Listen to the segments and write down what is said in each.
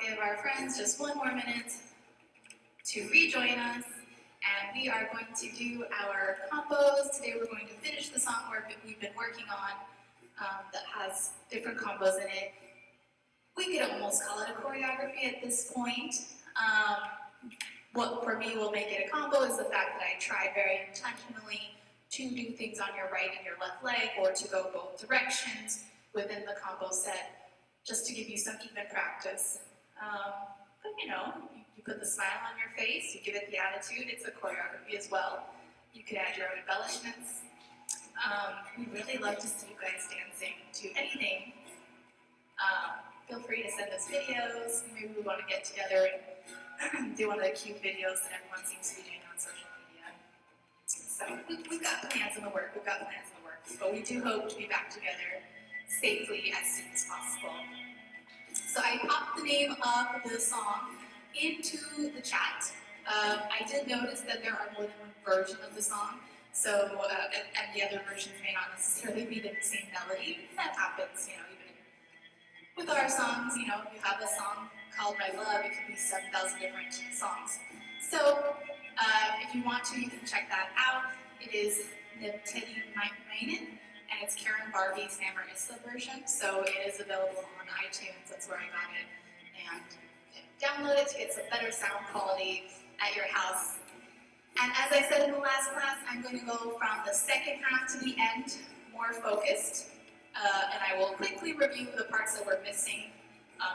give our friends just one more minute to rejoin us, and we are going to do our combos. Today we're going to finish the song we've been working on that has different combos in it. We could almost call it a choreography at this point. What for me will make it a combo is the fact that I tried very intentionally to do things on your right and your left leg, or to go both directions within the combo set, just to give you some even practice. But you know, you put the smile on your face, you give it the attitude, it's a choreography as well. You could add your own embellishments. We really love to see you guys dancing to anything. Feel free to send us videos. Maybe we want to get together and do one of the cute videos that everyone seems to be doing on social media. So we've got plans in the works, but we do hope to be back together safely as soon as possible. So I popped the name of the song into the chat. I did notice that there are more than one version of the song, so and the other versions may not necessarily be the same melody. That happens, you know, even with our songs. You know, if you have a song called My Love, it can be 7,000 different songs. So if you want to, you can check that out. It is Teddy Mainen, and it's Karen Barbie's Hammer Isla version, so it is available on iTunes. That's where I got it, and you can download it to get some better sound quality at your house. And as I said in the last class, I'm going to go from the second half to the end, more focused, and I will quickly review the parts that we're missing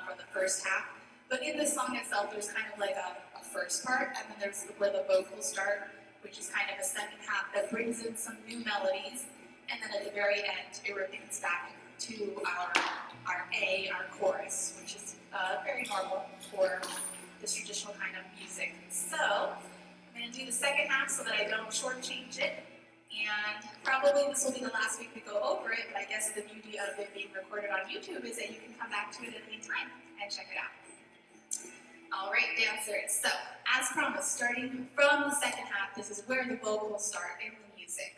from the first half. But in the song itself, there's kind of like a first part, and then there's where the vocals start, which is kind of a second half that brings in some new melodies. And then at the very end, it repeats back to our chorus, which is very normal for this traditional kind of music. So I'm going to do the second half so that I don't shortchange it. And probably this will be the last week we go over it, but I guess the beauty of it being recorded on YouTube is that you can come back to it at any time and check it out. All right, dancers. So as promised, starting from the second half, this is where the vocals start in the music.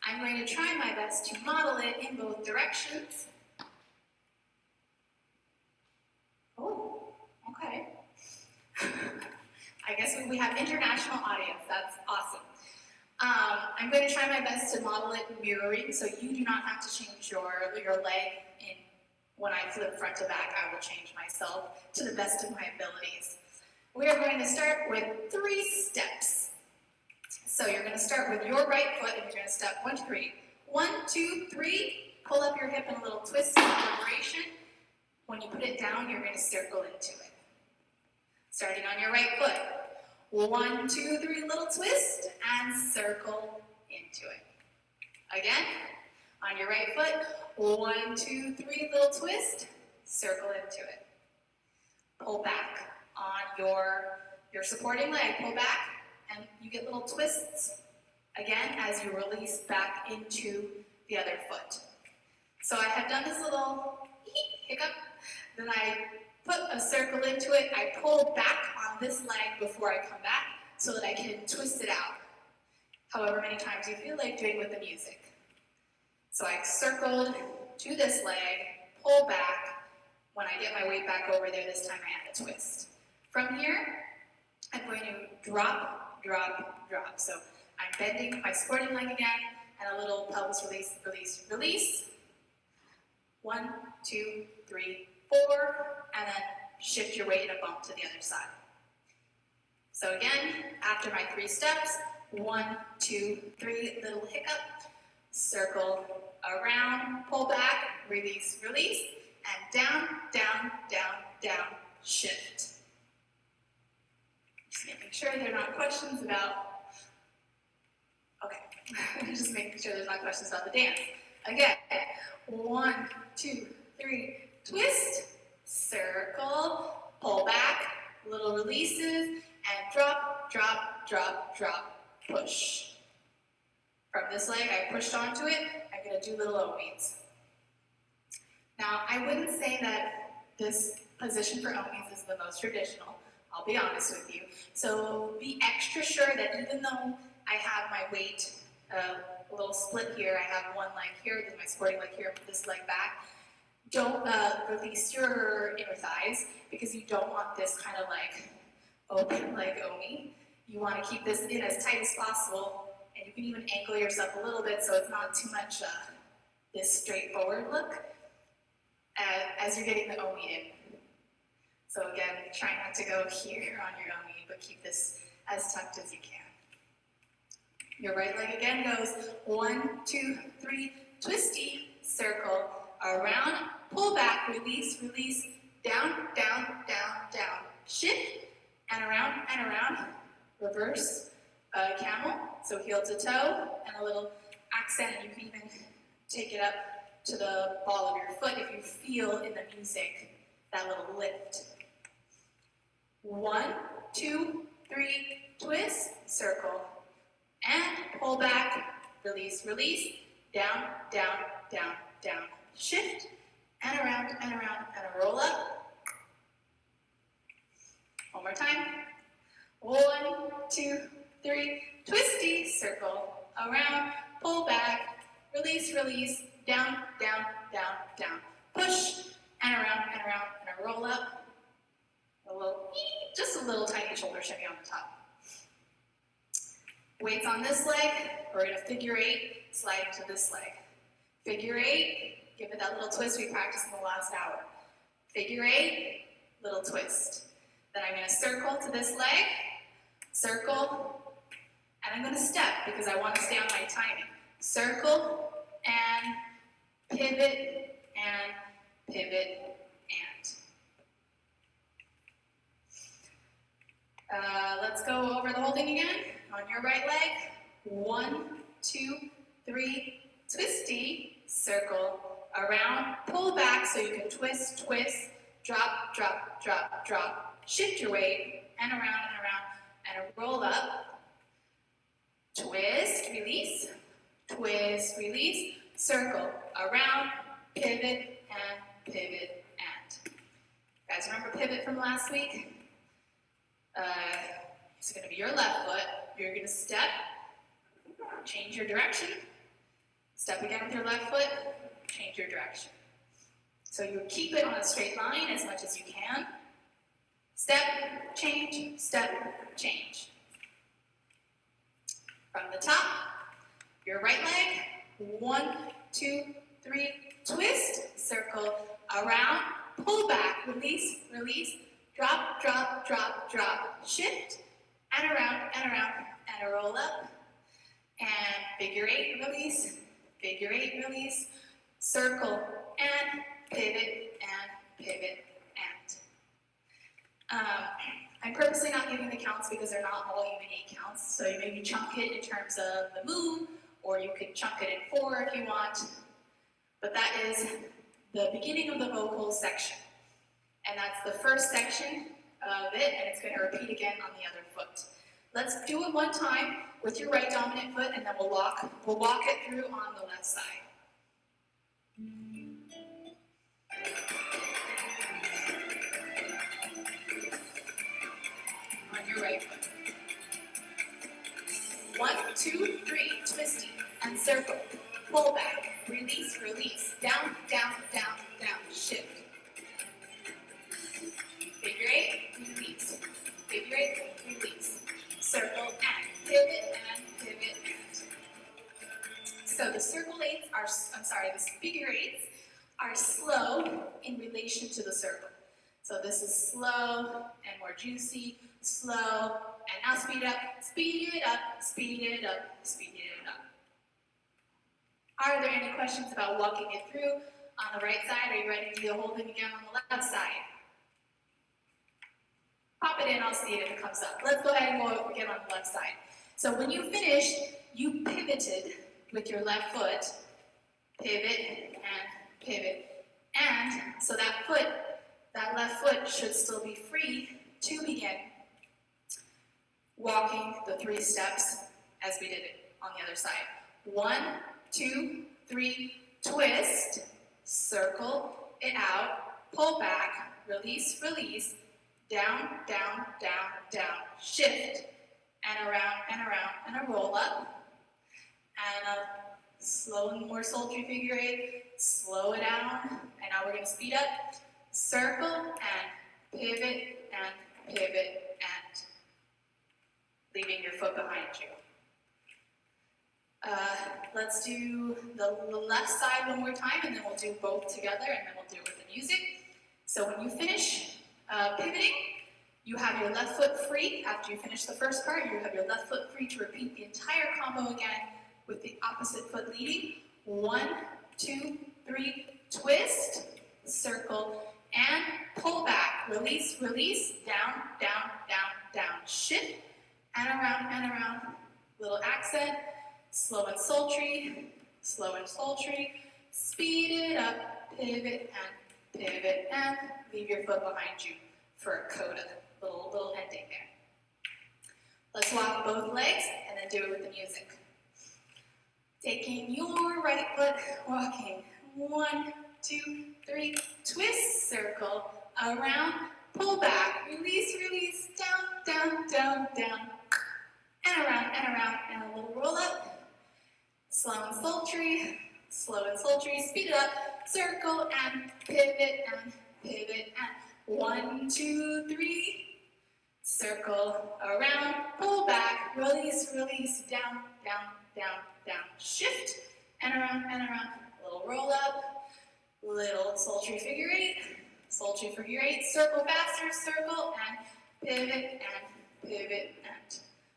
I'm going to try my best to model it in both directions. Oh, okay. I guess we have international audience. That's awesome. I'm going to try my best to model it mirroring, so you do not have to change your leg in. When I flip front to back, I will change myself to the best of my abilities. We are going to start with 3 steps. So you're going to start with your right foot, and you're going to step 1, 2, 3. 1, 2, 3. Pull up your hip in a little twist of vibration. When you put it down, you're going to circle into it. Starting on your right foot. 1, 2, 3, little twist, and circle into it. Again, on your right foot. 1, 2, 3, little twist, circle into it. Pull back on your supporting leg, pull back, and you get little twists, again, as you release back into the other foot. So I have done this little hiccup, then I put a circle into it, I pull back on this leg before I come back, so that I can twist it out, however many times you feel like doing with the music. So I circled to this leg, pull back. When I get my weight back over there, this time I add a twist. From here, I'm going to drop, drop, drop. So I'm bending my supporting leg again, and a little pelvis release, release, release. 1, 2, 3, 4, and then shift your weight and a bump to the other side. So again, after my 3 steps, 1, 2, 3, little hiccup, circle around, pull back, release, release, and down, down, down, down, shift. Just making sure there are not questions about, okay, just making sure there's not questions about the dance. Again, 1, 2, 3, twist, circle, pull back, little releases, and drop, drop, drop, drop, push. From this leg, I pushed onto it, I'm going to do little O-beats. Now, I wouldn't say that this position for O-beats is the most traditional, I'll be honest with you. So be extra sure that even though I have my weight a little split here, I have one leg here, then my supporting leg here, put this leg back, Don't release your inner thighs because you don't want this kind of like open like omi. You want to keep this in as tight as possible, and you can even angle yourself a little bit so it's not too much this straightforward look as you're getting the omi in. So again, try not to go here on your omi, but keep this as tucked as you can. Your right leg again goes 1, 2, 3, twisty, circle, around, pull back, release, release, down, down, down, down, shift, and around, reverse camel, so heel to toe, and a little accent, and you can even take it up to the ball of your foot if you feel in the music that little lift. 1, 2, 3, twist, circle, and pull back, release, release, down, down, down, down, shift, and around, and a roll up. One more time. 1, 2, 3, twisty, circle, around, pull back, release, release, down, down, down, down, push, and around, and a roll up. Just a little tiny shoulder shimmy on the top. Weights on this leg, we're going to figure 8, slide into this leg. Figure 8, give it that little twist we practiced in the last hour. Figure 8, little twist. Then I'm going to circle to this leg, circle, and I'm going to step because I want to stay on my timing. Circle, and pivot, and pivot, and. Let's go over the holding again. On your right leg, 1, 2, 3, twisty, circle, around, pull back so you can twist, twist, drop, drop, drop, drop, shift your weight, and around, and a roll up, twist, release, circle, around, pivot, and pivot, and. Guys, remember pivot from last week? It's going to be your left foot. You're going to step, change your direction, step again with your left foot, change your direction. So you keep it on a straight line as much as you can. Step, change, change. From the top, your right leg, 1, 2, 3, twist, circle, around, pull back, release, release, drop, drop, drop, drop, shift, and around, and a roll up, and figure 8, release, circle, and pivot, and. I'm purposely not giving the counts because they're not all even 8 counts, so you maybe chunk it in terms of the move, or you could chunk it in 4 if you want, but that is the beginning of the vocal section, and that's the first section of it, and it's going to repeat again on the other foot. Let's do it one time with your right dominant foot, and then we'll walk it through on the left side. On your right foot. 1, 2, 3, twisty, and circle. Pull back, release, release, down, down, down, down, shift. Figure 8, release. Figure 8, release. Circle and pivot and. So the the figure 8s are slow in relation to the circle. So this is slow and more juicy, slow, and now speed it up, speed it up, speed it up, speed it up. Are there any questions about walking it through on the right side? Are you ready to do the whole thing again on the left side? Pop it in, I'll see it if it comes up. Let's go ahead and go again on the left side. So when you finished, you pivoted with your left foot, pivot, and so that left foot should still be free to begin walking the 3 steps as we did it on the other side. 1, 2, 3, twist, circle it out, pull back, release, release, down, down, down, down, shift, and around, and a roll up, and a slow and more sultry figure 8, slow it down, and now we're going to speed up, circle, and pivot, and pivot, and leaving your foot behind you. Let's do the left side one more time, and then we'll do both together, and then we'll do it with the music. So when you finish pivoting, you have your left foot free. After you finish the first part, you have your left foot free to repeat the entire combo again with the opposite foot leading. 1, 2, 3, twist, circle, and pull back. Release, release, down, down, down, down. Shift, and around. Little accent, slow and sultry, speed it up, pivot, and leave your foot behind you for a coda. Little ending there. Let's walk both legs and then do it with the music. Taking your right foot, walking. 1, 2, 3, twist, circle, around, pull back, release, release, down, and around, and a little roll up. Slow and sultry, speed it up, circle, and pivot, and 1, 2, 3, circle, around, pull back, release, release, down, shift, and around, little roll up, little sultry figure eight, circle faster, circle, and pivot, and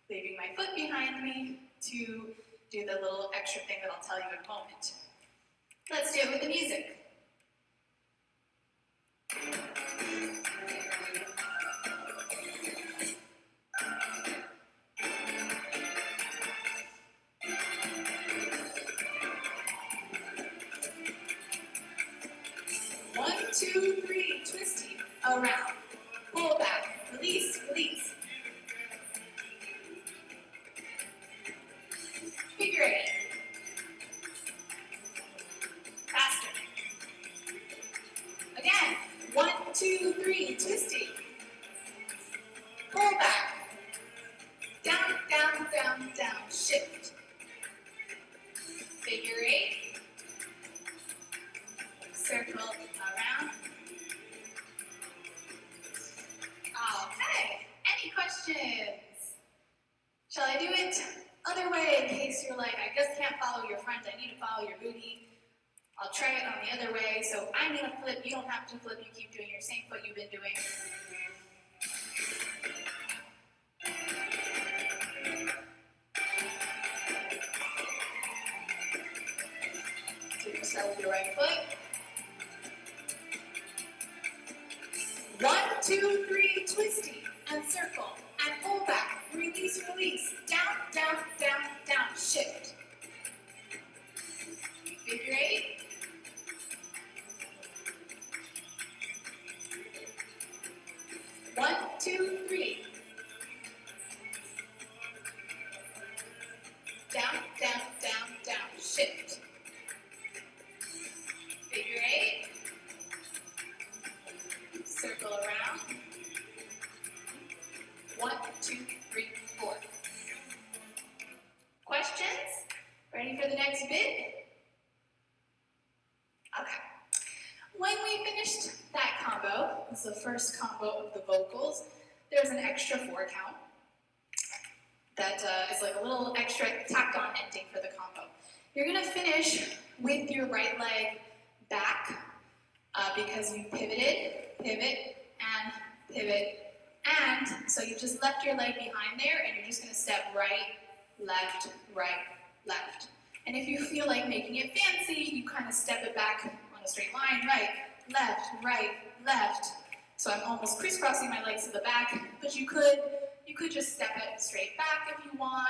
leaving my foot behind me to do the little extra thing that I'll tell you in a moment. Let's do it with the music. One, 2, 3, twisting, around, pull back, release, release. Figure eight. Faster. Again, 1, 2, 3, twisting. Pull back. Down, shift. Figure eight. Circle around. Okay, any questions? Shall I do it other way in case you're like, I just can't follow your front, I need to follow your booty. I'll try it on the other way. So I'm going to flip, you don't have to flip, you keep doing your same foot you've been doing. So you start with your right foot. 1, 2, 3, twisting, and circle, and pull back, release, release, down, shift. Figure eight. 1, 2, 3. Down, shift. Figure eight. Circle around. 1, 2, 3, 4. Questions? Ready for the next bit? Okay. When we finished that combo, it's the first combo of the vocals, there's an extra 4 count that is like a little extra tacked on ending for the combo. You're going to finish with your right leg back because you pivoted, pivot, and so you just left your leg behind there and you're just going to step right, left. And if you feel like making it fancy, you kind of step it back on a straight line, right, left. So I'm almost crisscrossing my legs to the back, but you could just step it straight back if you want.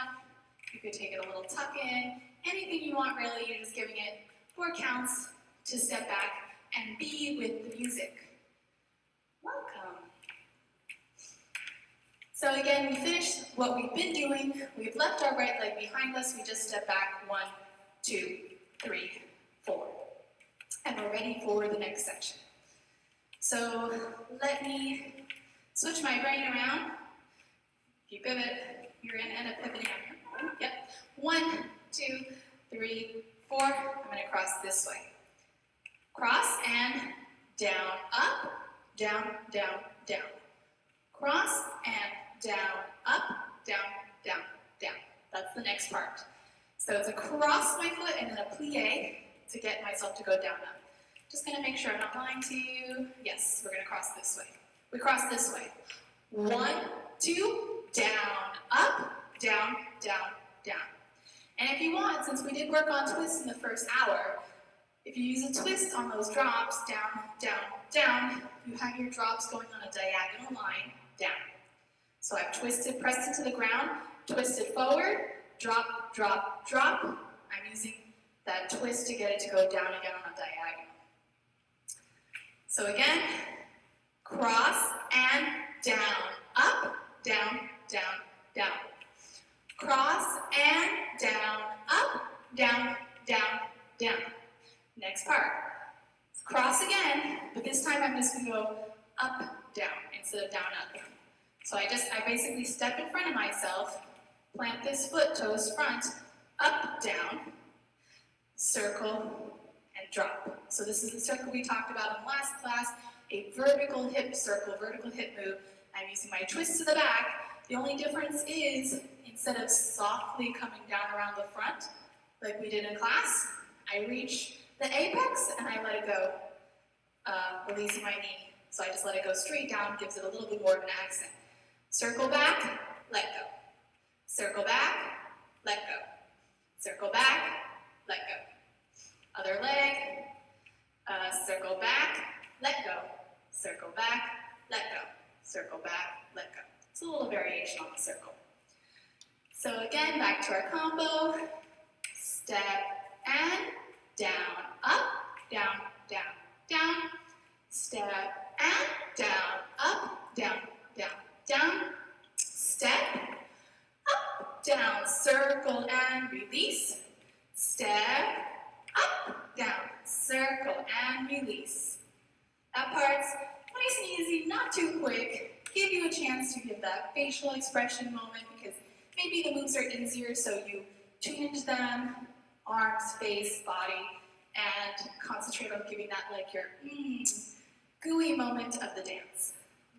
You could take it a little tuck in, anything you want really. You're just giving it 4 counts to step back and be with the music. Welcome. So again, we finished what we've been doing. We've left our right leg behind us. We just step back 1, 2, 3, 4. And we're ready for the next section. So let me switch my brain around. If you pivot, you're going to end up pivoting on your own. Yep. 1, 2, 3, 4. I'm going to cross this way. Cross and down, up, down, down, down. Cross and down, up, down, down, down. That's the next part. So it's a cross my foot and then a plie to get myself to go down, up. Just gonna make sure I'm not lying to you. Yes, we're gonna cross this way. We cross this way. 1, 2, down, up, down, down, down. And if you want, since we did work on twists in the first hour, if you use a twist on those drops, down, down, down, you have your drops going on a diagonal line, down. So I've twisted, pressed into the ground, twisted forward, drop, drop, drop. I'm using that twist to get it to go down again on a diagonal. So again, cross and down, up, down, down, down. Cross and down, up, down, down, down. Next part. Cross again, but this time I'm just going to go up, down, instead of down, up. So I basically step in front of myself, plant this foot, toes front, up, down, circle, and drop. So this is the circle we talked about in the last class, a vertical hip circle, vertical hip move. I'm using my twist to the back. The only difference is, instead of softly coming down around the front, like we did in class, I reach the apex and I let it go, releasing my knee. So I just let it go straight down, gives it a little bit more of an accent. Circle back, let go. Circle back, let go. Circle back, let go. Other leg, circle back, let go. Circle back, let go. Circle back, let go. It's a little variation on the circle. So again, back to our combo. Step and down, up, down, down, down. Step and down, up, down, down, down. Step, up, down, circle and release. Step, up, down, circle and release. That part's nice and easy, not too quick. Give you a chance to give that facial expression moment because maybe the moves are easier, so you tune into them, arms, face, body, and concentrate on giving that like your gooey moment of the dance.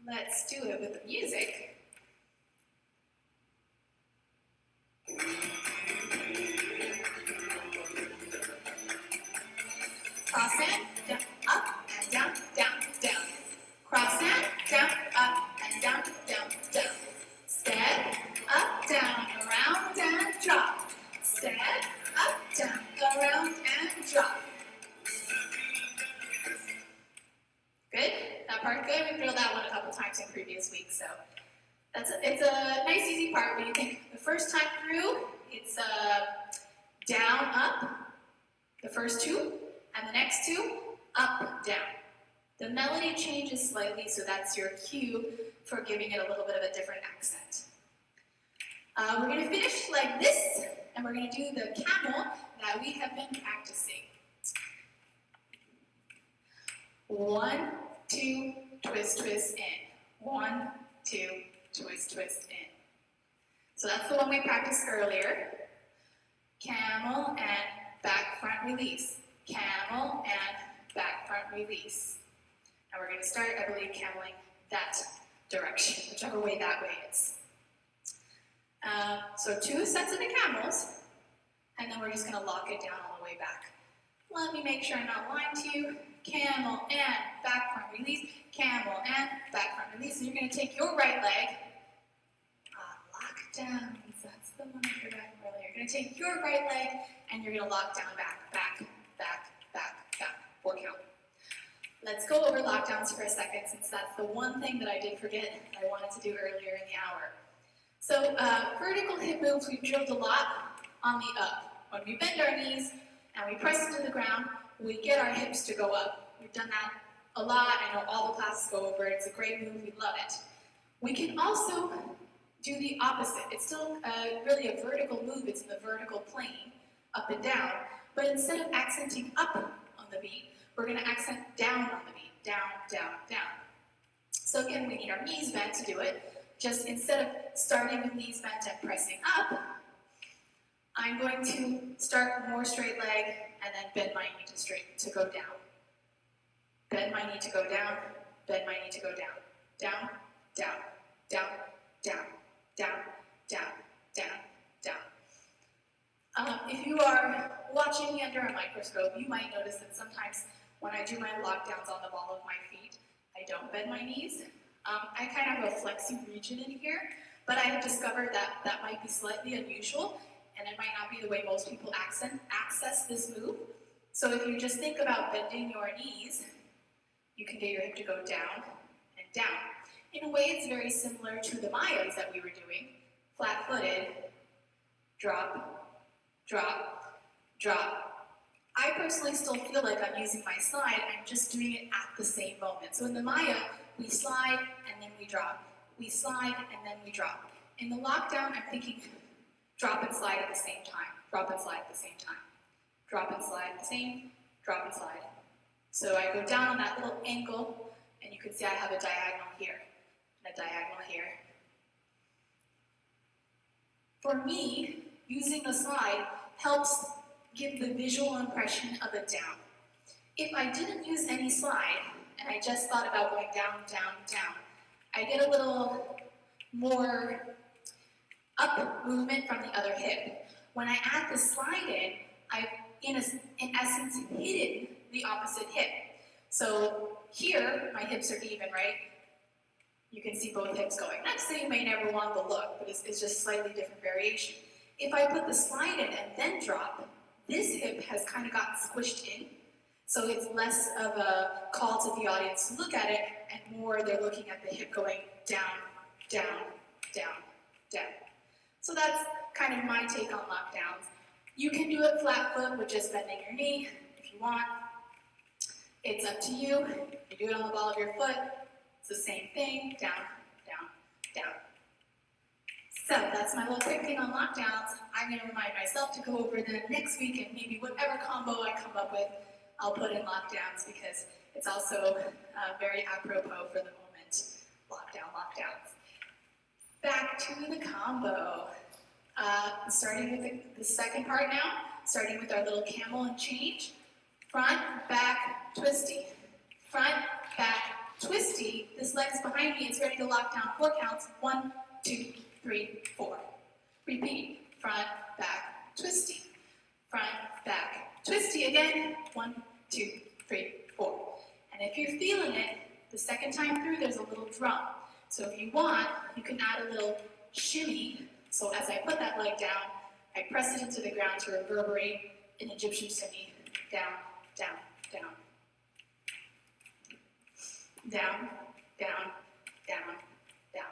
Let's do it with the music. Cross and down, up and down, down, down. Cross and down, up and down, down, down. Step, up, down, around and drop. Step, up, down, around and drop. Good? That part good? We drilled that one a couple times in previous weeks, so it's a nice easy part when you think the first time through, it's down, up, the first two, and the next two, up, down. The melody changes slightly, so that's your cue for giving it a little bit of a different accent. We're going to finish like this, and we're going to do the camel that we have been practicing. 1, 2, twist, twist, in. 1, 2, twist, twist, in. So that's the one we practiced earlier. Camel and back, front, release. Camel and back, front, release. And we're going to start, I believe, cameling that direction, whichever way that way is. So 2 sets of the camels, and then we're just going to lock it down all the way back. Let me make sure I'm not lying to you. Camel and back, front, release. Camel and back, front, release. And you're going to take your right leg, lock down. That's the one I forgot earlier. You're going to take your right leg, and you're going to lock down back, back, back, back, back. 4 count. Let's go over lockdowns for a second, since that's the one thing that I did forget I wanted to do earlier in the hour. So vertical hip moves, we've drilled a lot on the up. When we bend our knees and we press into the ground, we get our hips to go up. We've done that a lot. I know all the classes go over it. It's a great move. We love it. We can also do the opposite. It's still really a vertical move. It's in the vertical plane, up and down. But instead of accenting up on the beat, we're going to accent down on the beat. Down, down, down. So again, we need our knees bent to do it. Just instead of starting with knees bent and pressing up, I'm going to start more straight leg and then bend my knee to go down. bend my knee to go down, bend my knee to go down, down, down, down, down, down, down, down, down. If you are watching me under a microscope, you might notice that sometimes when I do my lockdowns on the ball of my feet, I don't bend my knees. I kind of have a flexi region in here, but I have discovered that that might be slightly unusual, and it might not be the way most people access this move. So if you just think about bending your knees, you can get your hip to go down and down. In a way, it's very similar to the Mayas that we were doing. Flat-footed, drop, drop, drop. I personally still feel like I'm using my slide, I'm just doing it at the same moment. So in the Maya, we slide and then we drop. We slide and then we drop. In the lockdown, I'm thinking drop and slide at the same time. Drop and slide at the same time. Drop and slide at the same, drop and slide. So I go down on that little angle, and you can see I have a diagonal here, and a diagonal here. For me, using the slide helps give the visual impression of a down. If I didn't use any slide, and I just thought about going down, down, down, I get a little more up movement from the other hip. When I add the slide in, I've, in essence, hidden the opposite hip. So here, my hips are even, right? You can see both hips going. Not to say you may never want the look, but it's just slightly different variation. If I put the slide in and then drop, this hip has kind of gotten squished in, so it's less of a call to the audience to look at it, and more they're looking at the hip going down, down, down, down. So that's kind of my take on lockdowns. You can do it flat foot with just bending your knee if you want. It's up to you. You do it on the ball of your foot. It's the same thing, down, down, down. So that's my little quick thing on lockdowns. I'm going to remind myself to go over them next week, and maybe whatever combo I come up with, I'll put in lockdowns because it's also very apropos for the moment. Lockdowns. Back to the combo. Starting with the second part now, starting with our little camel and change. Front, back, twisty. Front, back, twisty. This leg's behind me. It's ready to lock down 4 counts. 1, 2, 3, 4. Repeat. Front, back, twisty. Front, back, twisty again. 1, 2, 3, 4. And if you're feeling it, the second time through, there's a little drum. So if you want, you can add a little shimmy. So as I put that leg down, I press it into the ground to reverberate an Egyptian shimmy. Down, down, down. Down, down, down, down.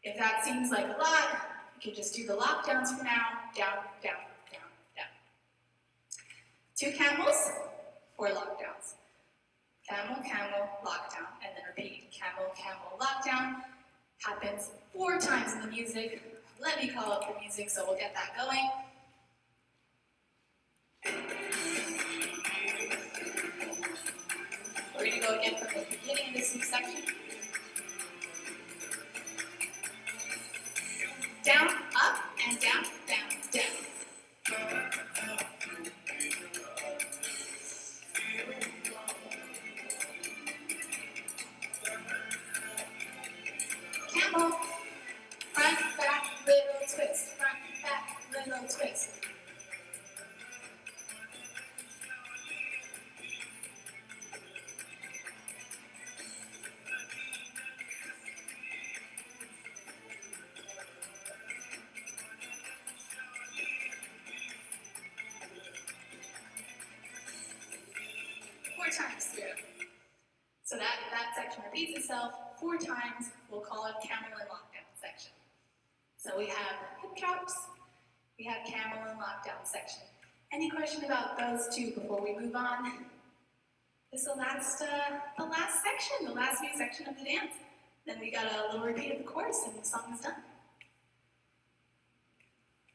If that seems like a lot, you can just do the lockdowns for now. Down, down, down, down. 2 camels, 4 lockdowns. Camel, camel, lockdown, and then repeat. Camel, camel, lockdown. Happens 4 times in the music. Let me call up the music so we'll get that going. We're going to go again from the beginning of this new section. Down, up, and down, down, down. Camel. Front, back, little twist. Front, back, little twist. Times through. So that section repeats itself 4 times. We'll call it camel and lockdown section. So we have hip drops, we have camel and lockdown section. Any question about those 2 before we move on? This is the last section, the last new section of the dance. Then we got a little repeat of the chorus and the song is done.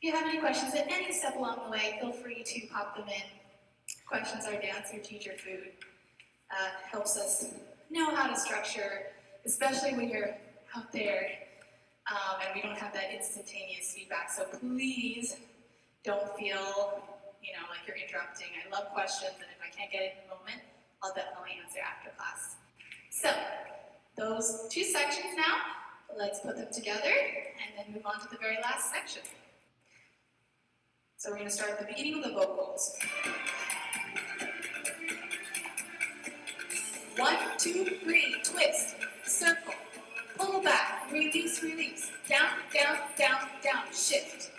If you have any questions at any step along the way, feel free to pop them in. Questions are dance or teacher food. Helps us know how to structure, especially when you're out there and we don't have that instantaneous feedback. So please don't feel, like you're interrupting. I love questions, and if I can't get it in the moment, I'll definitely answer after class. So, those two sections now, let's put them together and then move on to the very last section. So we're going to start at the beginning with the vocals. 1, 2, 3, twist, circle, pull back, release, release, down, down, down, down, shift.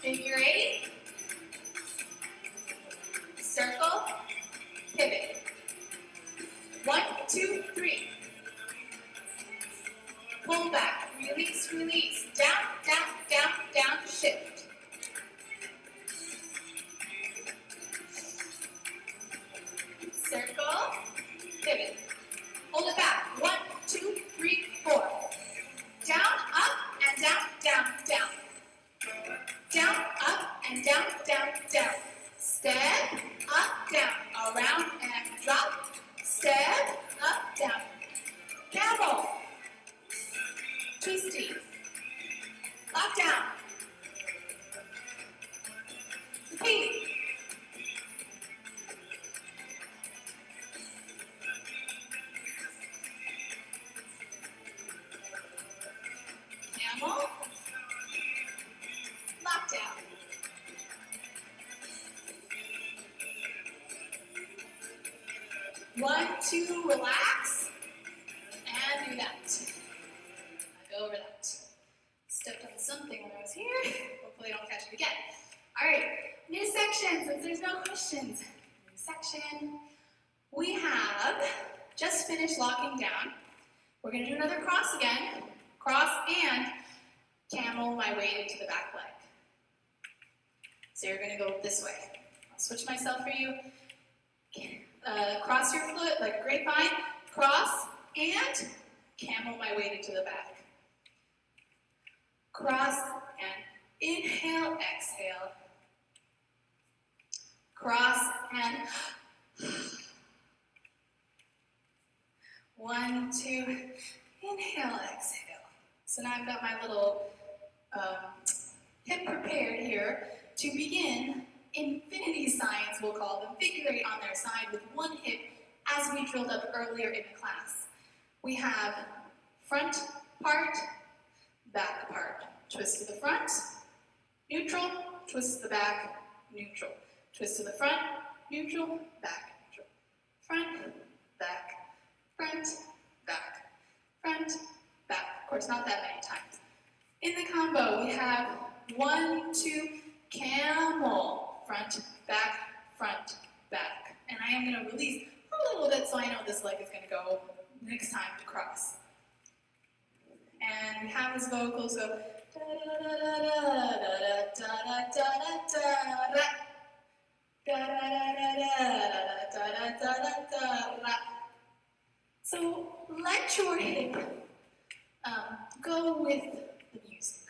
Figure 8, circle, pivot. 1, 2, 3. Pull back, release, release, down, down, down, down, shift. Circle, pivot. Hold it back. 1, 2, 3, 4. Down, up, and down, down, down. Down, up, and down, down, down. Step, up, down, around, and drop. Step, up, down. Camel. Twisty. Lock down. Repeat. Camel. Lock down. One, two, relax, and do that. I'll go over that. Stepped on something when I was here. Hopefully I don't catch it again. All right, new section, since there's no questions. New section. We have just finished locking down. We're going to do another cross again. Cross and camel my way into the back leg. So you're going to go this way. I'll switch myself for you. Cross your foot like a grapevine, cross, and camel my way into the back. Cross and inhale, exhale. Cross and 1, 2, inhale, exhale. So now I've got my little hip prepared here to begin infinity signs, we'll call them, invigorate on their side with one hip as we drilled up earlier in the class. We have front part, back part. Twist to the front, neutral, twist to the back, neutral. Twist to the front, neutral, back, neutral. Front, back, front, back, front, back. Of course, not that many times. In the combo, we have 1, 2, camel. Front, back, back. And I am going to release a little bit so I know this leg is going to go next time to cross. And we have his vocals go da da da da da da da da da da. So let your hip go with the music.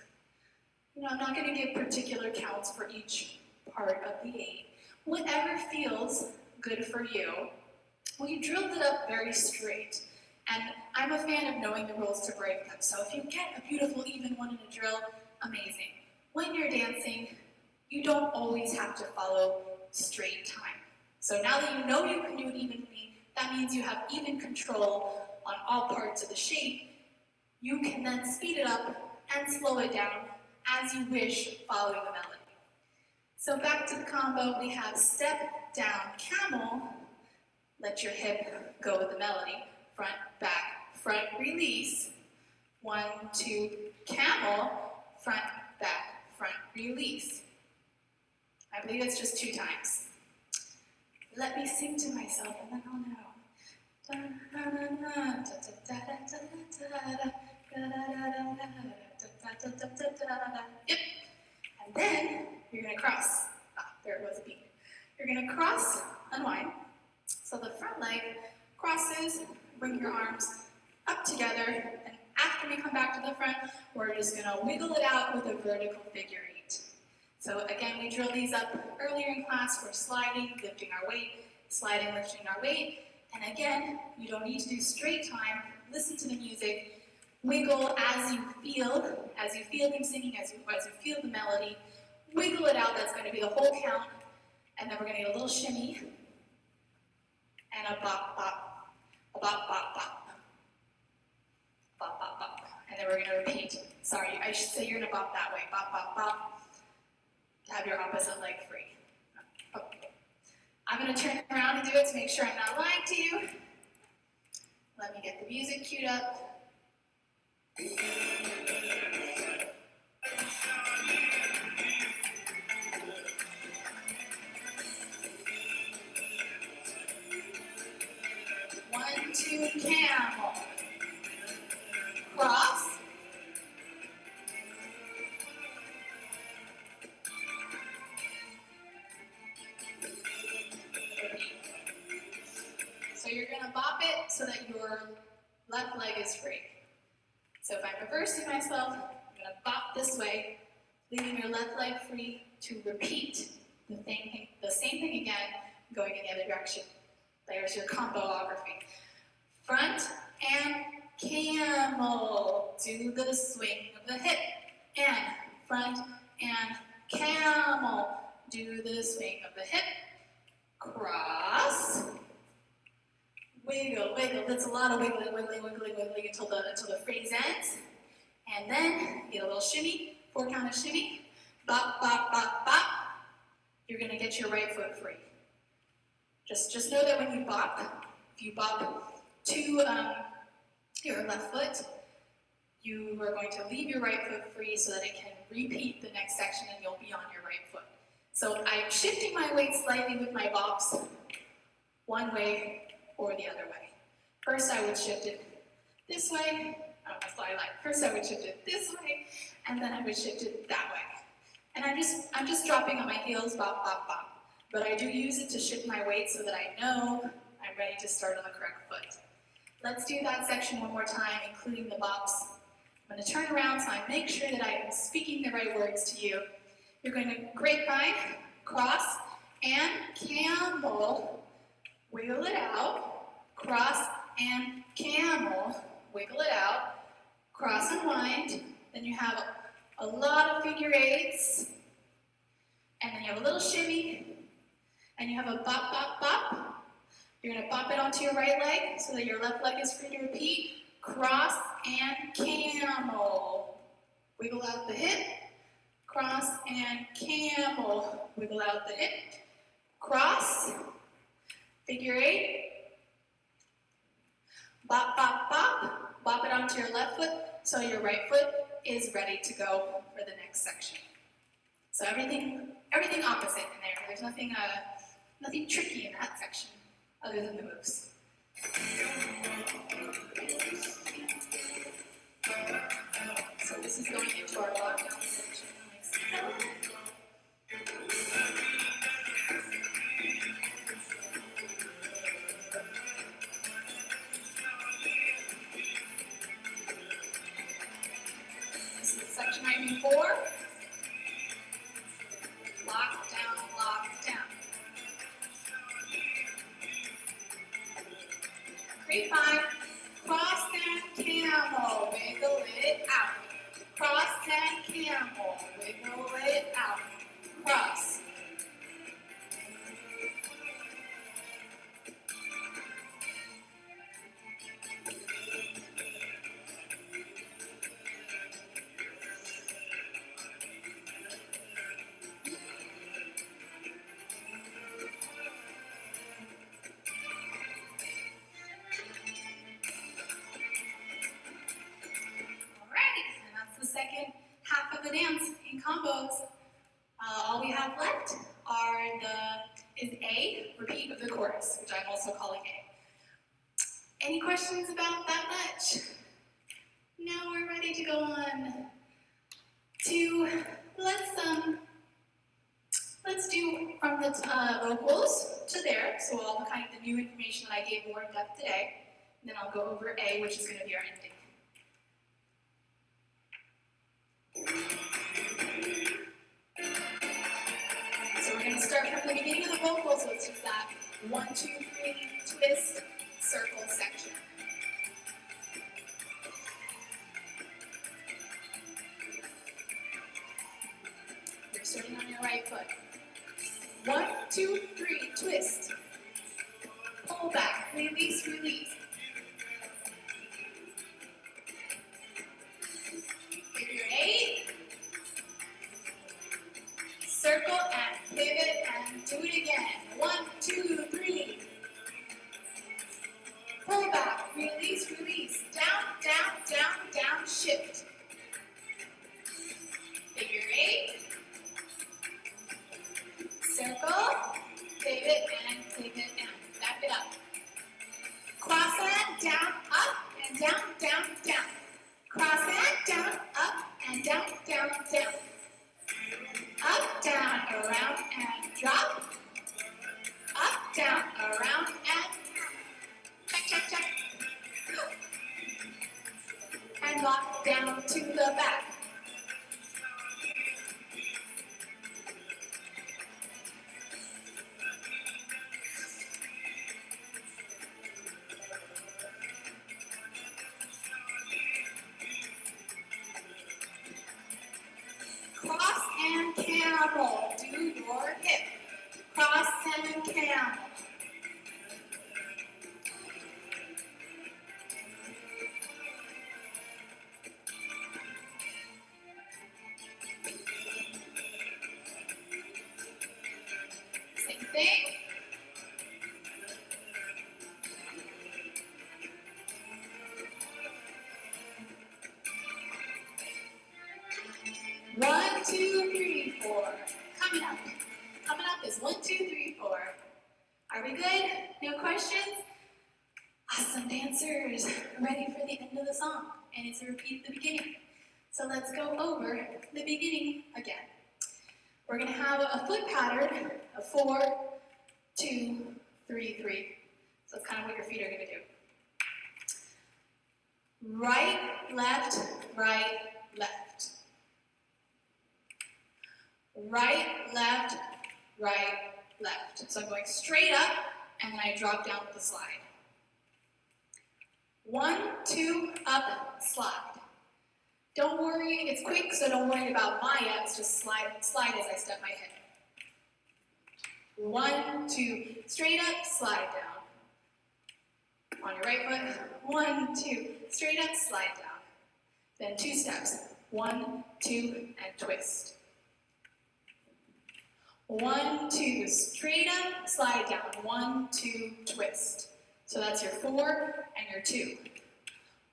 I'm not going to give particular counts for each part of the 8. Whatever feels good for you. We drilled it up very straight, and I'm a fan of knowing the rules to break them. So if you get a beautiful even one in a drill, amazing. When you're dancing, you don't always have to follow straight time. So now that you know you can do it evenly, that means you have even control on all parts of the shape. You can then speed it up and slow it down as you wish, following the melody. So back to the combo, we have step, down, camel. Let your hip go with the melody. Front, release. 1, 2, camel. Front, release. I believe it's just 2 times. Let me sing to myself and then I'll know. Yep. And then you're going to cross. There was a beat. You're going to cross, unwind. So the front leg crosses, bring your arms up together, and after we come back to the front, we're just going to wiggle it out with a vertical figure 8. So again, we drilled these up earlier in class. We're sliding, lifting our weight, sliding, lifting our weight. And again, you don't need to do straight time. Listen to the music. Wiggle as you feel them singing, as you feel the melody. Wiggle it out. That's going to be the whole count. And then we're going to get a little shimmy. and a bop, bop, a bop, bop, bop, bop, bop, bop. And then we're going to repeat. Sorry, I should say you're going to bop that way. Bop, bop, bop. Have your opposite leg free. Oh. I'm going to turn around and do it to make sure I'm not lying to you. Let me get the music queued up. 1, 2, camel. Cross. So you're going to bop it so that your left leg is free. So if I'm reversing myself, I'm going to bop this way, leaving your left leg free to repeat the same thing again, going in the other direction. There's your comboography. Front and camel. Do the swing of the hip. And front and camel. Do the swing of the hip. Cross. Wiggle, wiggle. That's a lot of wiggling, wiggling, wiggling, wiggling until the phrase ends. And then get a little shimmy, 4 count of shimmy. Bop, bop, bop, bop. You're going to get your right foot free. Just know that when you bop, if you bop to your left foot, you are going to leave your right foot free so that it can repeat the next section and you'll be on your right foot. So I'm shifting my weight slightly with my bops, one way or the other way. First I would shift it this way. First I would shift it this way, and then I would shift it that way. And I'm just dropping on my heels, bop, bop, bop. But I do use it to shift my weight so that I know I'm ready to start on the correct foot. Let's do that section one more time, including the bops. I'm going to turn around so I make sure that I am speaking the right words to you. You're going to grapevine, cross, and camel. Wiggle it out. Cross and camel. Wiggle it out. Cross and wind. Then you have a lot of figure eights. And then you have a little shimmy. And you have a bop, bop, bop. You're going to bop it onto your right leg so that your left leg is free to repeat. Cross and camel. Wiggle out the hip. Cross and camel. Wiggle out the hip. Cross. Figure eight. Bop, bop, bop. Bop it onto your left foot so your right foot is ready to go for the next section. So everything opposite in there. There's nothing tricky in that section other than the moves. So this is going into our lockdown section. This is section item 4. Lock down, lock down. Grapevine, cross and camel, wiggle it out. Cross and camel, wiggle it out. Cross. Second half of the dance in combos. All we have left is A, repeat of the chorus, which I'm also calling A. Any questions about that much? Now we're ready to go on to, let's do from the vocals to there, so all the kind of the new information that I gave more in depth today, and then I'll go over A, which is going to be our ending. So we're going to start from the beginning of the vocals, which is that 1, 2, 3 twist circle section. You're starting on your right foot. 1, 2, 3 twist. Pull pull back, release, release. Figure 8. Circle and pivot and do it again. 1, 2, 3. Pull back, release, release. Down, down, down, down, shift. Figure 8. Circle, pivot and back it up. Cross hand, down, up, and down, down, down. Cross hand, down, up, and down, down, down. Up, down, around, and drop. Up, down, around, and check, check, check. And lock down to the back. Cross and camel. Do your hip. Cross and camel. Same thing. One, two, three, four. Coming up. Coming up is 1, 2, 3, 4. Are we good? No questions? Awesome dancers. Ready for the end of the song. And it's a repeat at the beginning. So let's go over the beginning again. We're going to have a foot pattern of 4, 2, 3, 3. So that's kind of what your feet are going to do. Right, left, right, left. Right, left, right, left. So I'm going straight up, and then I drop down with the slide. 1, 2, up, slide. Don't worry, it's quick, so don't worry about my F's, just slide as I step my head. 1, 2, straight up, slide down. On your right foot, 1, 2, straight up, slide down. Then 2 steps, 1, 2, and twist. 1, 2, straight up, slide down. 1, 2, twist. So that's your 4 and your 2.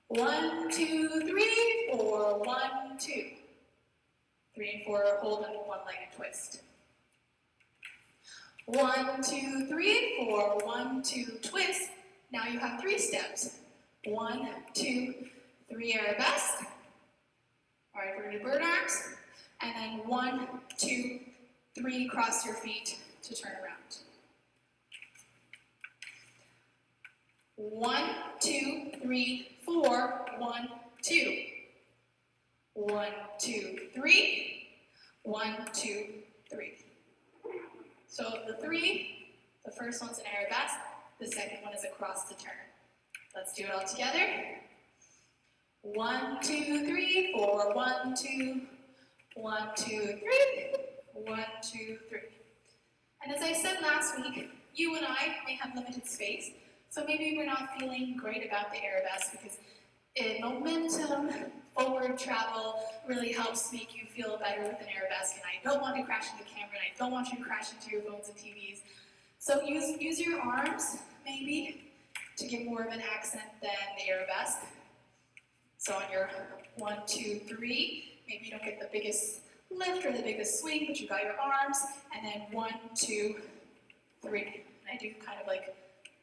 1, 2, 3, 4, 1, 2. 3 and 4, hold on one leg and twist. 1, 2, 3, 4, 1, 2, twist. Now you have 3 steps. 1, 2, 3 arabesque. All right, we're going to do bird arms. And then 1, 2, 3, cross your feet to turn around. 1, 2, 3, 4, 1, 2. 1, 2, 3, 1, 2, 3. So the 3, the first one's an arabesque, the second one is a cross to turn. Let's do it all together. 1, 2, 3, 4, 1, 2, 1, 2, 3, 1, 2, 3. And as I said last week, you and I may have limited space, so maybe we're not feeling great about the arabesque because momentum, forward travel really helps make you feel better with an arabesque, and I don't want to crash into the camera, and I don't want you to crash into your phones and TVs. So use your arms, maybe, to give more of an accent than the arabesque. So on your 1, 2, 3, maybe you don't get the biggest lift or the biggest swing, but you got your arms, and then 1, 2, 3. And I do kind of like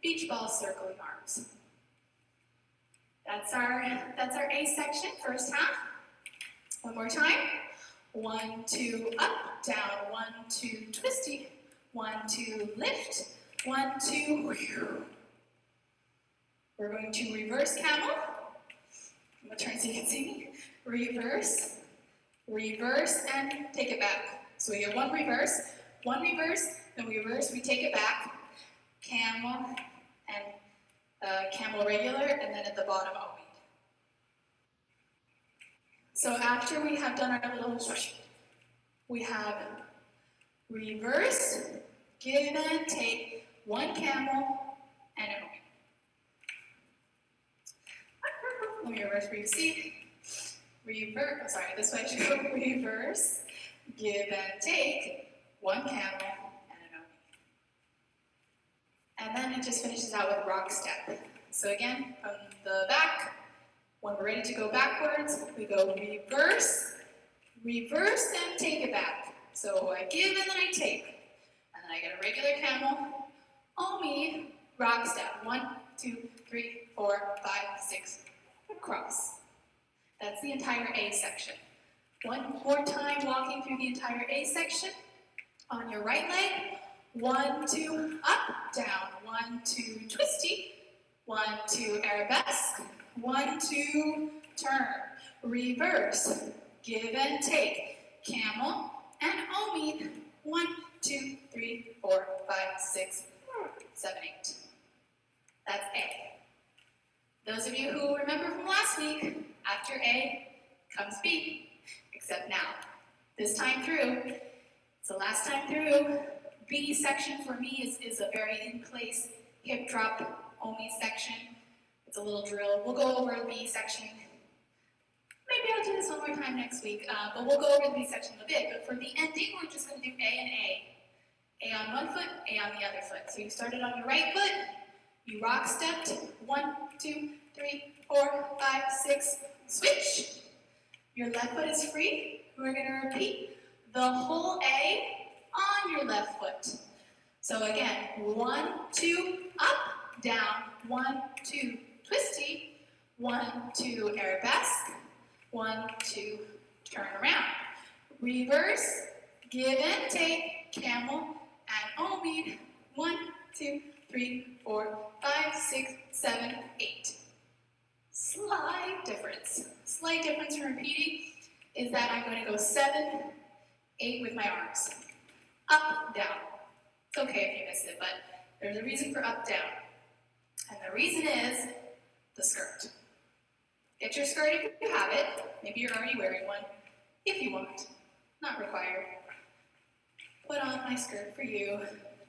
beach ball circling arms. That's our A section, first half. One more time. 1, 2, up, down, 1, 2, twisty, 1, 2, lift, 1, 2, whew. We're going to reverse camel. I'm going to turn so you can see me. Reverse, reverse, and take it back. So we get one reverse, then we reverse, we take it back. Camel, and camel regular, and then at the bottom, a weed. So after we have done our little swoosh, we have reverse, give and take, one camel, and a let me reverse for you to see. Reverse, sorry, this way I should go. Reverse, give and take, one camel and an omi. And then it just finishes out with rock step. So again, from the back, when we're ready to go backwards, we go reverse, reverse, and take it back. So I give and then I take. And then I get a regular camel, omi, rock step. 1, 2, 3, 4, 5, 6, cross. That's the entire A section. One more time walking through the entire A section. On your right leg, 1, 2, up, down. 1, 2, twisty. 1, 2, arabesque. 1, 2, turn. Reverse. Give and take. Camel and omi. 1, 2, 3, 4, 5, 6, 7, 8. That's A. Those of you who remember from last week, after A comes B, except now. This time through, it's the last time through. B section for me is a very in-place hip drop omi section. It's a little drill. We'll go over the B section. Maybe I'll do this one more time next week, but we'll go over the B section a bit. But for the ending, we're just going to do A and A. A on one foot, A on the other foot. So you started on your right foot, you rock stepped, 1, 2, 3, 4, 5, 6, switch. Your left foot is free. We're going to repeat the whole A on your left foot. So again, 1, 2, up, down, 1, 2, twisty, 1, 2, arabesque, 1, 2, turn around. Reverse, give and take, camel, and omi, 1, 2, 3, 4, 5, 6, 7, 8. Slight difference from repeating is that I'm going to go 7, 8 with my arms. Up, down. It's okay if you miss it, but there's a reason for up, down. And the reason is the skirt. Get your skirt if you have it. Maybe you're already wearing one. If you want. Not required. Put on my skirt for you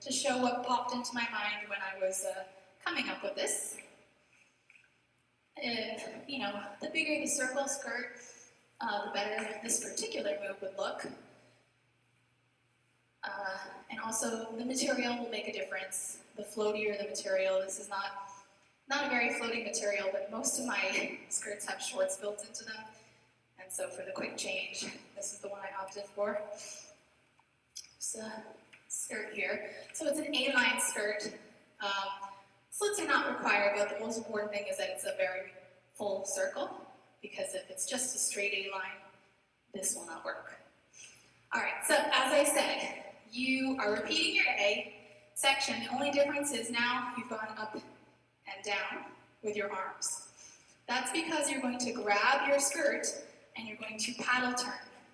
to show what popped into my mind when I was coming up with this. You know, the bigger the circle skirt, the better this particular move would look. And also, the material will make a difference. The floatier the material, this is not a very floating material, but most of my skirts have shorts built into them. And so for the quick change, this is the one I opted for. Just a skirt here. So it's an A-line skirt. Slits are not required, but the most important thing is that it's a very full circle, because if it's just a straight A-line, this will not work. All right, so as I said, you are repeating your A section. The only difference is now you've gone up and down with your arms. That's because you're going to grab your skirt and you're going to paddle turn.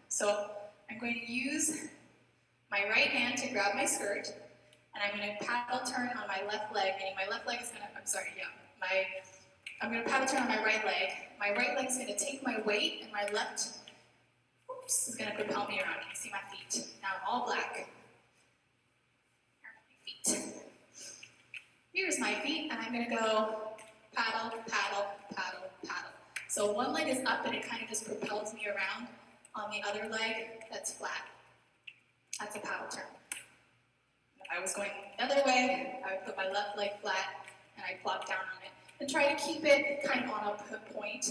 So I'm going to use my right hand to grab my skirt, and I'm going to paddle turn on my left leg, meaning my left leg is going to, I'm going to paddle turn on my right leg. My right leg is going to take my weight, and my left, is going to propel me around. You can see my feet. Now I'm all black. Here are my feet. Here's my feet, and I'm going to go paddle, paddle, paddle, paddle. So one leg is up, and it kind of just propels me around. On the other leg, that's flat. That's a paddle turn. If I was going the other way, I would put my left leg flat, and I'd plop down on it. And try to keep it kind of on a point,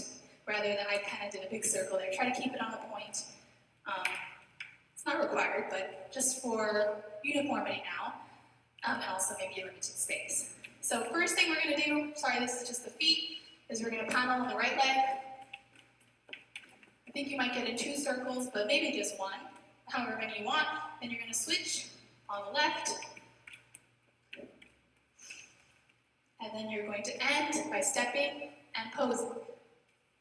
rather than I kind of did a big circle there. Try to keep it on a point. It's not required, but just for uniformity now, and also maybe a limited space. So first thing we're going to do, sorry, this is just the feet, is we're going to paddle on the right leg. I think you might get in 2 circles, but maybe just 1, however many you want. Then you're going to switch on the left. And then you're going to end by stepping and posing.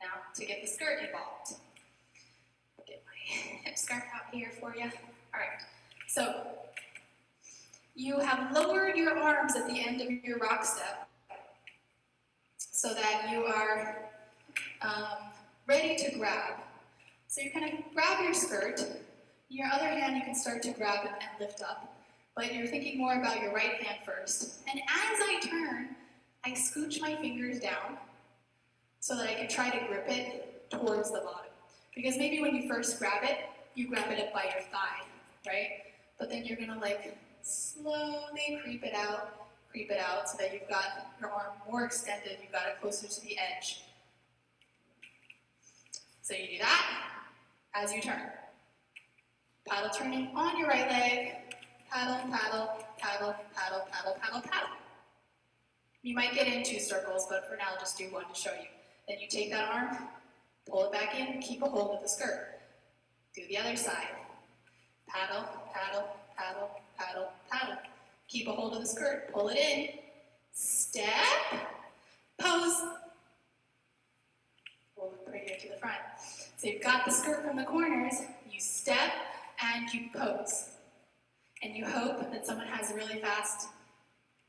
Now, to get the skirt involved. Get my hip scarf out here for you. All right, so you have lowered your arms at the end of your rock step so that you are ready to grab. So you're going to grab your skirt. Your other hand, you can start to grab and lift up, but you're thinking more about your right hand first. And as I turn, I scooch my fingers down so that I can try to grip it towards the bottom. Because maybe when you first grab it, you grab it up by your thigh, right? But then you're gonna like slowly creep it out so that you've got your arm more extended, you've got it closer to the edge. So you do that as you turn. Paddle turning on your right leg, paddle, paddle, paddle, paddle, paddle, paddle, paddle. You might get in 2 circles, but for now I'll just do 1 to show you. Then you take that arm, pull it back in, keep a hold of the skirt. Do the other side. Paddle, paddle, paddle, paddle, paddle. Keep a hold of the skirt, pull it in. Step, pose. Pull it prettier to the front. So you've got the skirt from the corners, you step and you pose. And you hope that someone has a really fast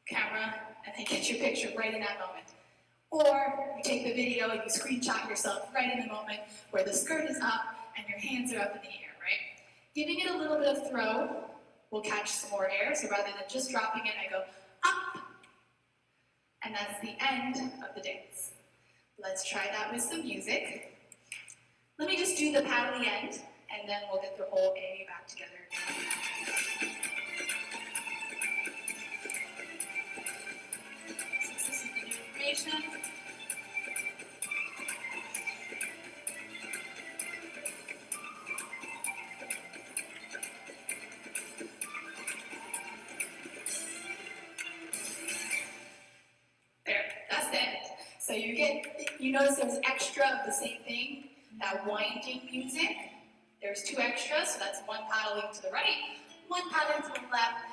camera and they get your picture right in that moment. Or you take the video and you screenshot yourself right in the moment where the skirt is up and your hands are up in the air, right? Giving it a little bit of throw will catch some more air, so rather than just dropping it, I go up. And that's the end of the dance. Let's try that with some music. Let me just do the paddly end, and then we'll get the whole A back together. Since this is the new information, there, that's the end. So you notice there's extra of the same thing, that winding music. There's 2 extras, so that's 1 paddling to the right, 1 paddling to the left,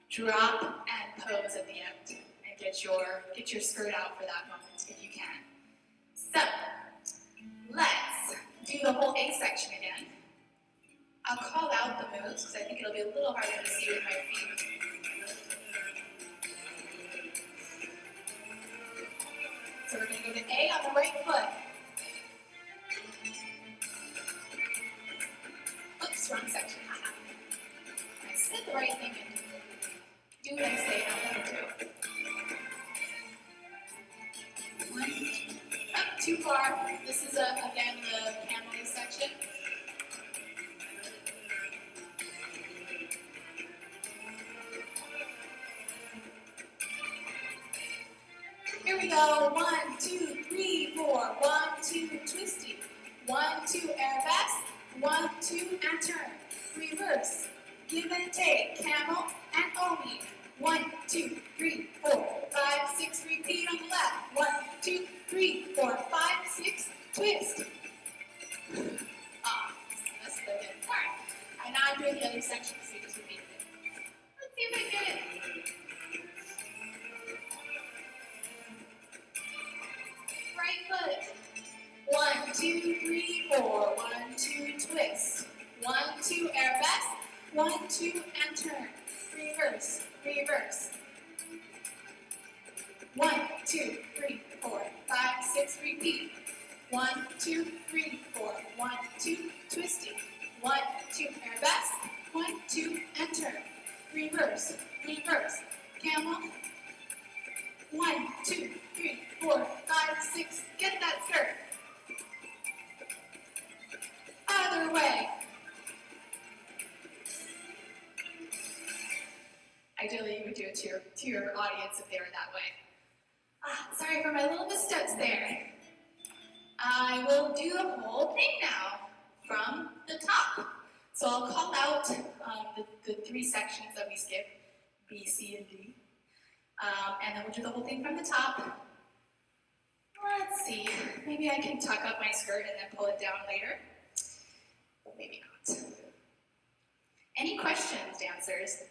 drop and pose at the end, and get your skirt out for that moment if you can. So, let's do the whole A section again. I'll call out the moves because I think it'll be a little harder to see with my feet. So we're going to go to A on the right foot. Oops, wrong section. I said the right thing and do what I say, not what I do. 1, up, too far. This is, again, the camel section. Here we go. 1, 2, 3, 4. 1, 2, twisty. 1, 2, arabesque. 1, 2, and turn. Reverse. Give and take. Camel and omi. 1, 2, 3, 4, 5, 6. Repeat on the left. 1, 2, 3, 4, 5, 6. Twist. That's the good part. And now I'm doing the other section, so you just repeat it. Let's see if I get it. Right foot. 1, 2, 3, 4. 1, 2, twist. 1, 2, arabesque. 1, 2, and turn. Reverse, reverse. 1, 2, 3, 4, 5, 6. Repeat. 1, 2, 3, 4. 1, 2, twisty. 1, 2, arabesque. 1, 2, and turn. Reverse, reverse. Camel. 1, 2, 3, 4, 5, 6. Get that skirt. Other way. Ideally, you would do it to your audience if they were that way. Sorry for my little missteps there. I will do the whole thing now from the top. So I'll call out the 3 sections that we skipped, B, C, and D. And then we'll do the whole thing from the top. Let's see, maybe I can tuck up my skirt and then pull it down later. But maybe not. Any questions, dancers?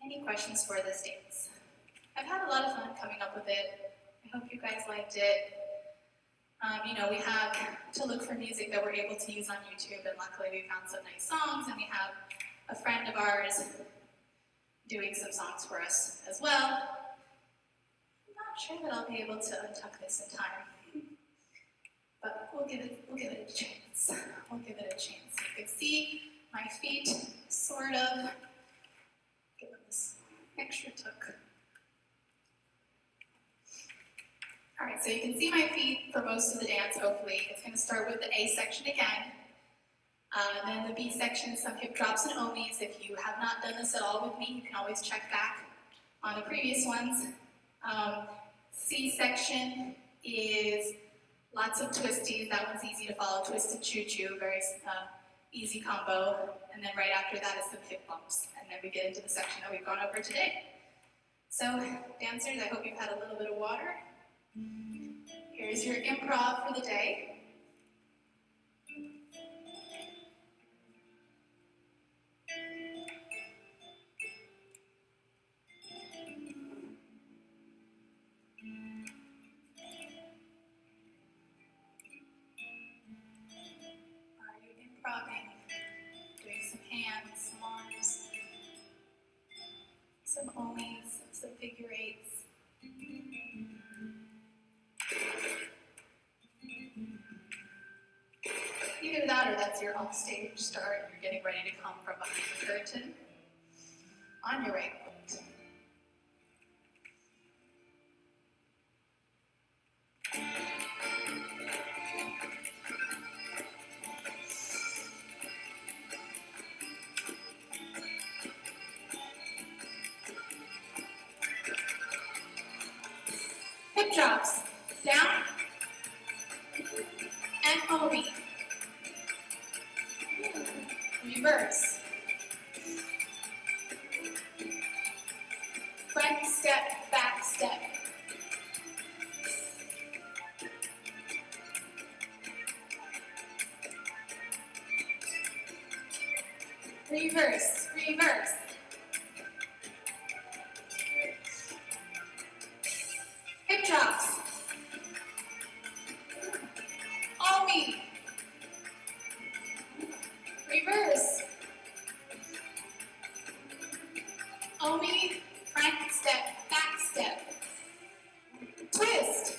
Any questions for this dance? I've had a lot of fun coming up with it. I hope you guys liked it. We have to look for music that we're able to use on YouTube, and luckily we found some nice songs, and we have a friend of ours doing some songs for us as well. I'm not sure that I'll be able to untuck this in time, but we'll give it a chance. We'll give it a chance. You can see my feet sort of. Give them this extra tuck. All right, so you can see my feet for most of the dance, hopefully. It's going to start with the A section again. Then the B section, some hip drops and omis. If you have not done this at all with me, you can always check back on the previous ones. C section is lots of twisties. That one's easy to follow. Twisted choo-choo, very easy combo. And then right after that is some hip bumps. And then we get into the section that we've gone over today. So, dancers, I hope you've had a little bit of water. Here's your improv for the day. Are you improvising? Doing some hands, some arms, some omis, some figure eights. Either that or that's your off-stage start. You're getting ready to come from behind the curtain on your right foot. Hip drops, down, and omi. Reverse. Front step, back step. Reverse, reverse. Hip drops. Omi. Reverse. Omi, front step, back step. Twist.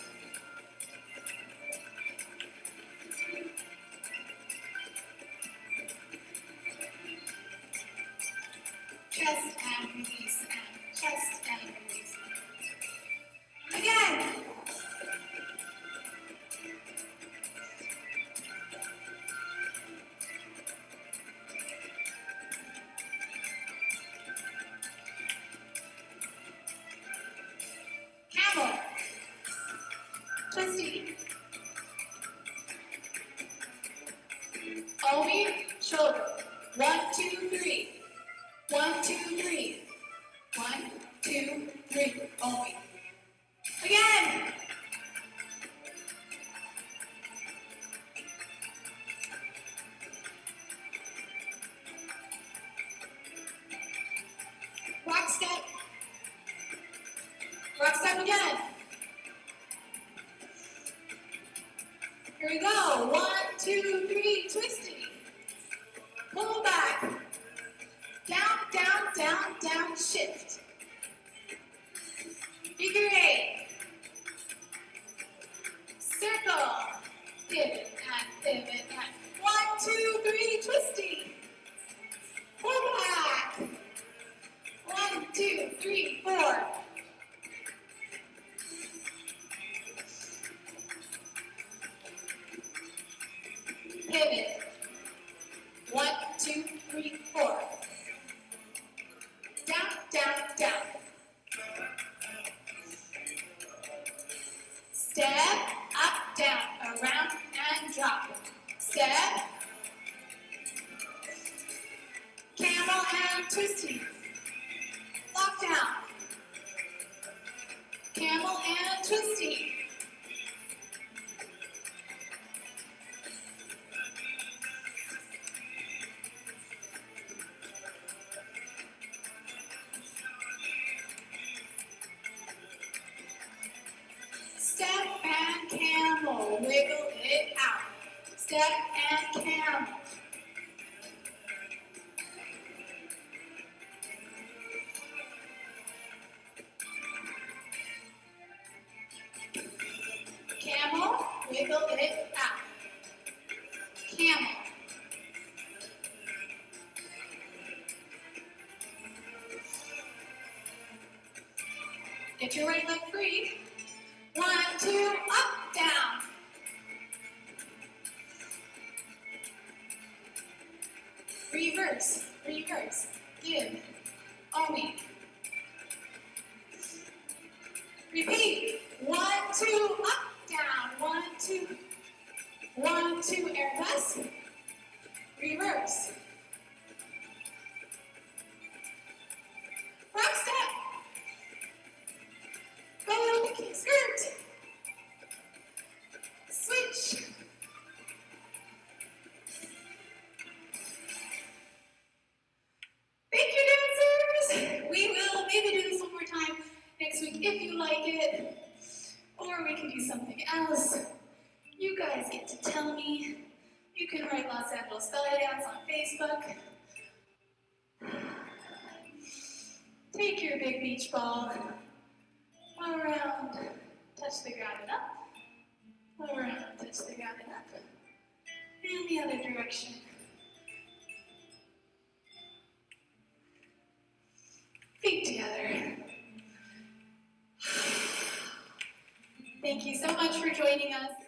Chest and release, and chest and release. Again. Camel. Twisty. Omi, shoulder. 1, 2, 3. 1, 2, 3. 1, 2, 3. Omi. Again. Rock step. Rock step again. Here we go. 1, 2, 3. Twisty. Pull back. Down, down, down, down. Shift. Figure eight. Circle. Pivot and pivot and 1, 2, 3. Twisty. Pull back. 1, 2, 3, 4. Pivot. 1, 2, 3, 4. Down, down, down. Step, up, down, around, and drop. Step. Camel and twisty. Lock down. Camel and twisty. Step and camel. Wiggle it out. Step and camel. Camel, wiggle it out. Camel. Get your right leg free. 1, 2, in, omi. Repeat, 1, 2, up, down, 1, 2, 1, 2, air press, reverse. Front step. Go picking skirt. Switch. Thank you, dancers. We will maybe do this one more time next week if you like it, or we can do something else. You guys get to tell me. You can write Los Angeles Bellydance on Facebook. Take your big beach ball around, touch the ground and up, around, touch the ground and up, and the other direction. Feet together. Thank you so much for joining us.